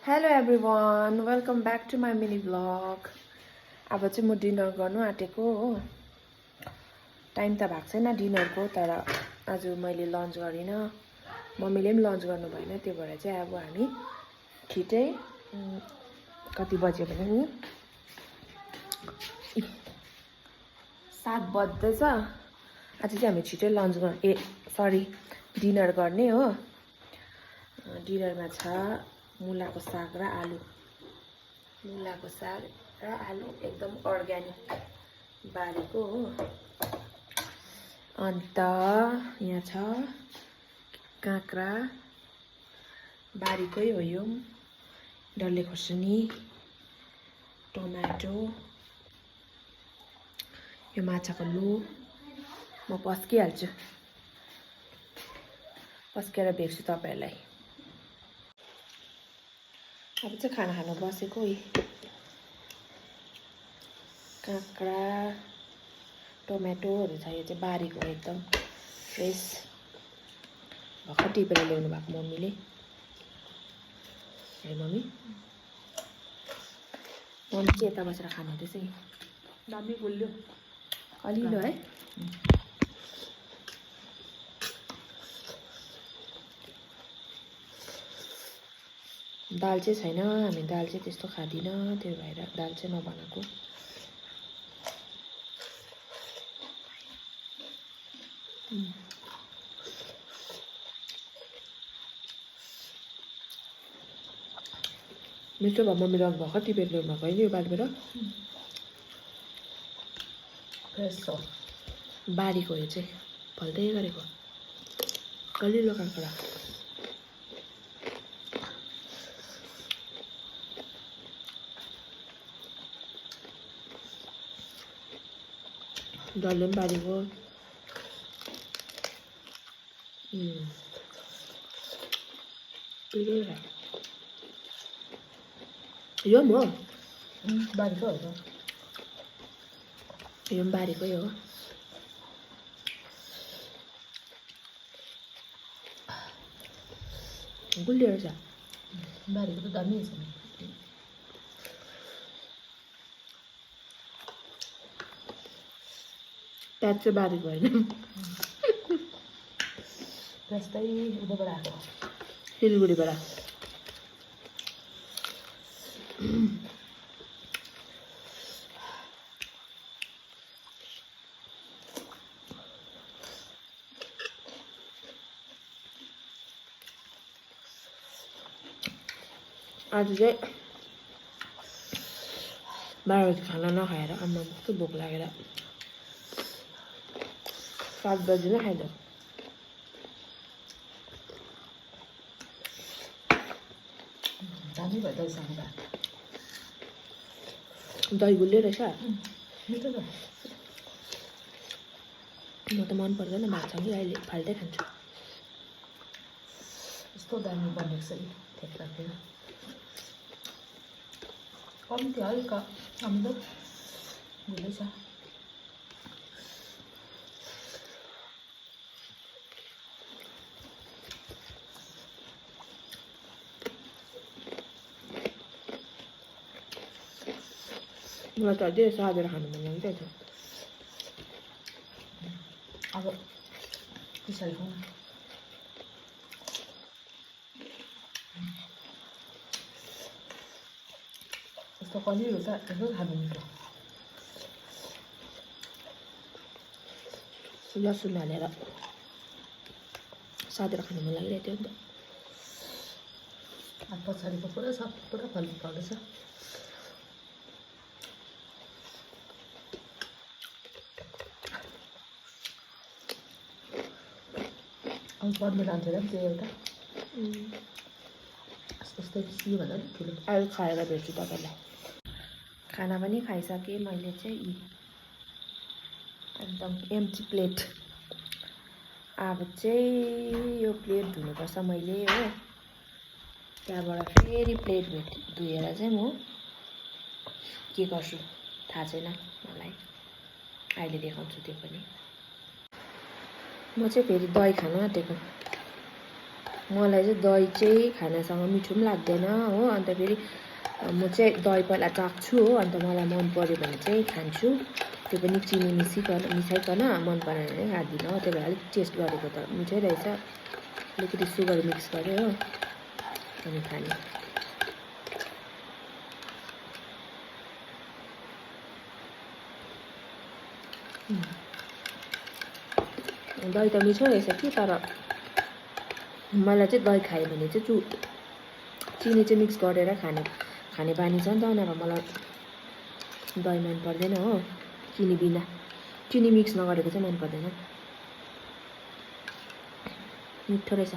Hello everyone, welcome back to my mini blog. अब चाहिँ म डिनर गर्नु आँटेको हो। टाइम त भएको छैन डिनरको, तर आज मैले लन्च गरिनँ, मम्मीले पनि लन्च गर्नु भएन। त्यो भएर चाहिँ अब हामी छिटै कति बज्यो भने नि 7 बज्दैछ। आज चाहिँ हामी छिटै लन्च डिनर गर्ने हो। डिनरमा छ मुलाको साग र आलु। मुलाको साग र आलु एकदम अर्ग्यानिक बारीको हो। अन्त यहाँ छ काँक्रा, बारीकै हो यो, डल्ले खोर्सानी, टमाटो, यो माछाको लो। म पस्किहाल्छु, पस्केर भेट्छु तपाईहरुलाई। अब चाहिँ खाना खानु बसेको है। काँक्रा, टमाटोहरू छ, यो चाहिँ बारीको एकदम फ्रेस, भर्खर टिपेर ल्याउनु भएको मम्मीले। है मम्मी, मम्मी चाहिँ यता बसेर खानु हुँदैछ है। दामी गुल्यो अलिलो है। दाल चाहिँ छैन, हामी दाल चाहिँ त्यस्तो खाँदिनँ, त्यही भएर दाल चाहिँ नबनाएको। मिठो भयो, मम्मीले भर्खर टिपेर ल्याउनु भएको होइन यो बारीबाट। फ्रेस छ, बारीको यो चाहिँ फल्दै गरेको कलिलो काँक्रा। डल्ले पनि बारीको। यो पनि हो, बारीको हो त। यो पनि बारीकै हो। गुलियो रहेछ। बारीको त दामी छ। प्याज चाहिँ बारीको होइन, जस्तै उताबाट आएको, सिलगढीबाट। आज चाहिँ 12 बजी खाना नखाएर आमा कस्तो भोक लागेर 7 बजी नै खाइदियो। दामी भयो त साङ्गा, दही गुलियो रहेछ। मिठो छ। म त मन पर्दैन भातसँगै, अहिले फाल्टै खान्छु। यस्तो दामी बनेको छ नि, ठिक लाग्दैन। कम्ती हल्का अमिलो हुँदैछ। मलाई त अझै साँधेर खानु मन लागिरहेको छ। अब पछाडि खाउँ न। यस्तो कलिलो त यसो खानु मिठो। लसुन हालेर साँधेर खानु मन लागिरहेको थियो नि त। अब पछाडिको पुरा फल्दैछ। अब पढ्नु जान्थ्यो नि त्यो एउटा यस्तै सियो भन्दा नि ठुलो। अहिले खाएर भेट्छु तपाईँलाई। खाना पनि खाइसकेँ मैले चाहिँ। एकदम एम्टी प्लेट। अब चाहिँ यो प्लेट धुनुपर्छ मैले हो। त्यहाँबाट फेरि प्लेट धुएर चाहिँ म के गर्छु थाहा छैन मलाई, अहिले देखाउँछु त्यो पनि। म चाहिँ फेरि दही खान आँटेको। मलाई चाहिँ दही चाहिँ खानासँग मिठो पनि लाग्दैन हो। अन्त फेरि म चाहिँ दही पहिला चाख्छु हो, अन्त मलाई मन पऱ्यो भने चाहिँ खान्छु, त्यो पनि चिनी मिसाइकन, मन परेन भने खाँदिनँ हो। त्यही भएर अलिक टेस्ट गरेको त मिठै रहेछ, अलिकति सुगर मिक्स गरेँ हो, अनि खाने। दही त मिठो रहेछ कि, तर मलाई चाहिँ दही खायो भने चाहिँ चिनी चाहिँ मिक्स गरेर खाने बानी छ नि त, नभए मलाई दही मन पर्दैन हो, चिनी बिना, चिनी मिक्स नगरेको चाहिँ मन पर्दैन। मिठो रहेछ।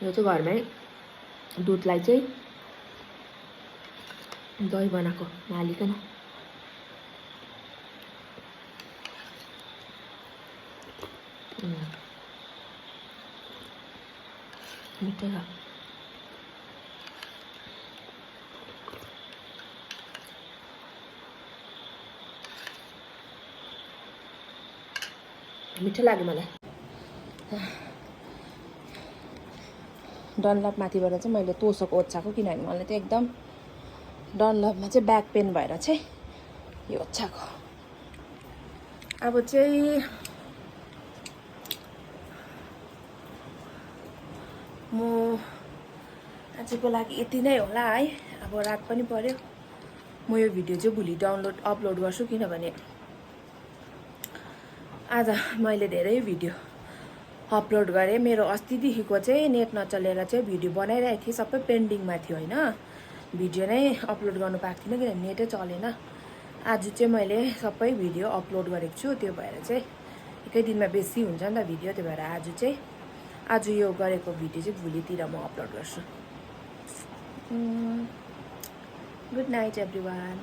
यो चाहिँ घरमै दुधलाई चाहिँ दही बनाएको नहालिकन। मिठो छ। मिठो लाग्यो मलाई। डनलप माथिबाट चाहिँ मैले तोसक ओछ्याएको, किनभने मलाई चाहिँ एकदम डनलपमा चाहिँ ब्याक पेन भएर चाहिँ यो ओछ्याएको। अब चाहिँ म आजको लागि यति नै होला है। अब रात पनि पर्यो। म यो भिडियो चाहिँ भोलि अपलोड गर्छु, किनभने आज मैले धेरै भिडियो अपलोड गरेँ। मेरो अस्तिदेखिको चाहिँ नेट नचलेर चाहिँ भिडियो बनाइरहेको थिएँ, सबै पेन्डिङमा थियो होइन, भिडियो नै अपलोड गर्नु पाएको थिइनँ किनभने नेटै चलेन। आज चाहिँ मैले सबै भिडियो अपलोड गरेको छु, त्यो भएर चाहिँ एकै दिनमा बेसी हुन्छ नि त भिडियो, त्यो भएर आज यो गरेको भिडियो चाहिँ भोलितिर म अपलोड गर्छु। Good night everyone.